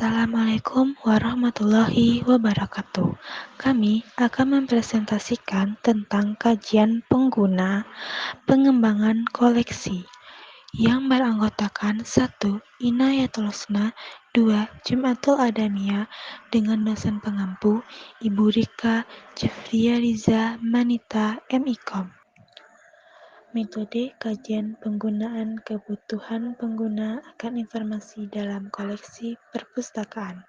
Assalamualaikum warahmatullahi wabarakatuh. Kami akan mempresentasikan tentang kajian pengguna pengembangan koleksi yang beranggotakan 1. Inayatul Husna, 2. Jum'atul Adamiyah dengan dosen pengampu Ibu Rika Jefria Riza Manita MIKOM. Metode kajian penggunaan kebutuhan pengguna akan informasi dalam koleksi perpustakaan.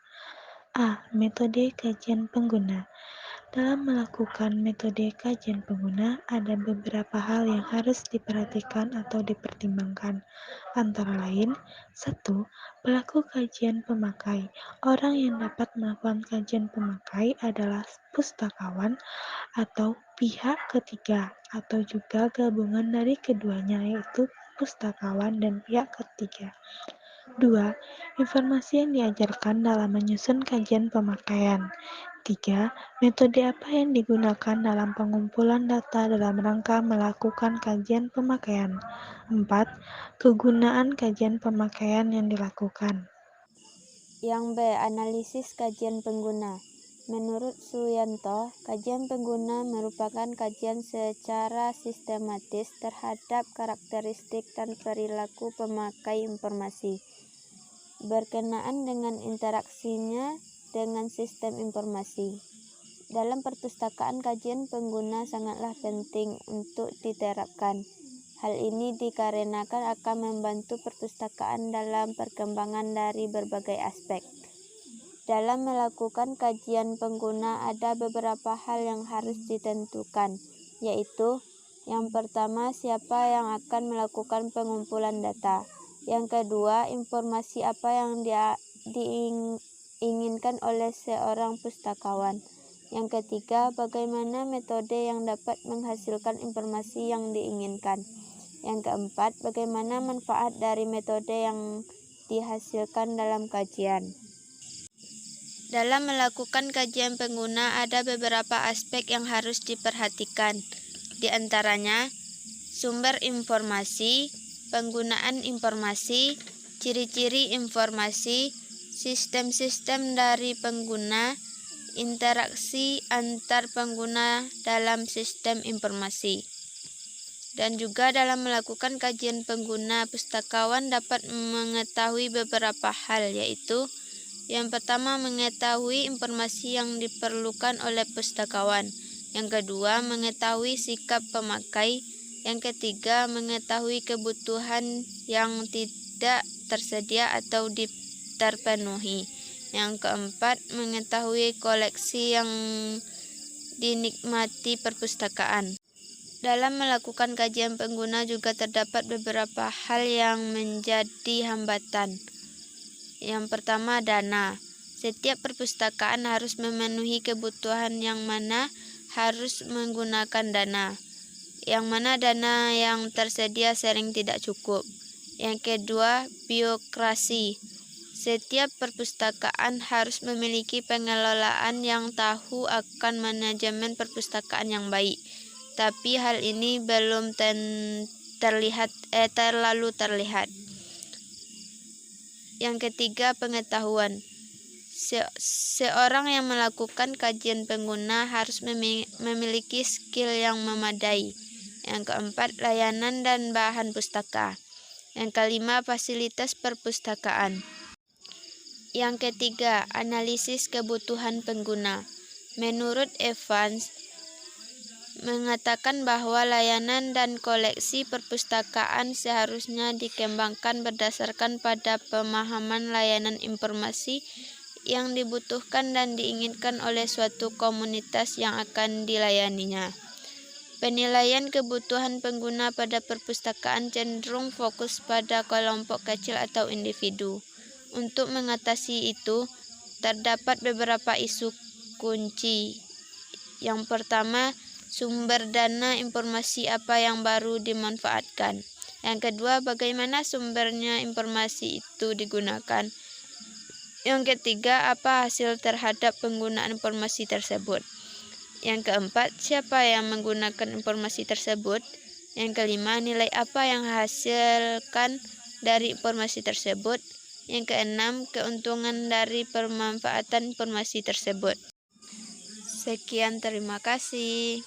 A. Metode kajian pengguna. Dalam melakukan metode kajian pengguna, ada beberapa hal yang harus diperhatikan atau dipertimbangkan. Antara lain, 1. Pelaku kajian pemakai. Orang yang dapat melakukan kajian pemakai adalah pustakawan atau pihak ketiga, atau juga gabungan dari keduanya, yaitu pustakawan dan pihak ketiga. 2. Informasi yang diajarkan dalam menyusun kajian pemakaian. 3. Metode apa yang digunakan dalam pengumpulan data dalam rangka melakukan kajian pemakaian. 4. Kegunaan kajian pemakaian yang dilakukan. Yang B. Analisis kajian pengguna. Menurut Suyanto, kajian pengguna merupakan kajian secara sistematis terhadap karakteristik dan perilaku pemakai informasi, berkenaan dengan interaksinya dengan sistem informasi. Dalam perpustakaan, kajian pengguna sangatlah penting untuk diterapkan. Hal ini dikarenakan akan membantu perpustakaan dalam perkembangan dari berbagai aspek. Dalam melakukan kajian pengguna ada beberapa hal yang harus ditentukan, yaitu yang pertama, siapa yang akan melakukan pengumpulan data. Yang kedua, informasi apa yang diinginkan oleh seorang pustakawan. Yang ketiga, bagaimana metode yang dapat menghasilkan informasi yang diinginkan. Yang keempat, bagaimana manfaat dari metode yang dihasilkan dalam kajian. Dalam melakukan kajian pengguna ada beberapa aspek yang harus diperhatikan. Di antaranya, sumber informasi, penggunaan informasi, ciri-ciri informasi, sistem-sistem dari pengguna, interaksi antar pengguna dalam sistem informasi. Dan juga dalam melakukan kajian pengguna, pustakawan dapat mengetahui beberapa hal, yaitu yang pertama, mengetahui informasi yang diperlukan oleh pustakawan. Yang kedua, mengetahui sikap pemakai. Yang ketiga, mengetahui kebutuhan yang tidak tersedia atau terpenuhi. Yang keempat, mengetahui koleksi yang dinikmati perpustakaan. Dalam melakukan kajian pengguna juga terdapat beberapa hal yang menjadi hambatan. Yang pertama, dana. Setiap perpustakaan harus memenuhi kebutuhan yang mana harus menggunakan dana. Yang mana dana yang tersedia sering tidak cukup. Yang kedua, birokrasi. Setiap perpustakaan harus memiliki pengelolaan yang tahu akan manajemen perpustakaan yang baik. Tapi hal ini belum terlalu terlihat. Yang ketiga, pengetahuan. Seorang yang melakukan kajian pengguna harus memiliki skill yang memadai. Yang keempat, layanan dan bahan pustaka. Yang kelima, fasilitas perpustakaan. Yang ketiga, analisis kebutuhan pengguna. Menurut Evans, mengatakan bahwa layanan dan koleksi perpustakaan seharusnya dikembangkan berdasarkan pada pemahaman layanan informasi yang dibutuhkan dan diinginkan oleh suatu komunitas yang akan dilayaninya. Penilaian kebutuhan pengguna pada perpustakaan cenderung fokus pada kelompok kecil atau individu. Untuk mengatasi itu, terdapat beberapa isu kunci. Yang pertama, sumber dana informasi apa yang baru dimanfaatkan. Yang kedua, bagaimana sumbernya informasi itu digunakan. Yang ketiga, apa hasil terhadap penggunaan informasi tersebut. Yang keempat, siapa yang menggunakan informasi tersebut. Yang kelima, nilai apa yang hasilkan dari informasi tersebut. Yang keenam, keuntungan dari pemanfaatan informasi tersebut. Sekian, terima kasih.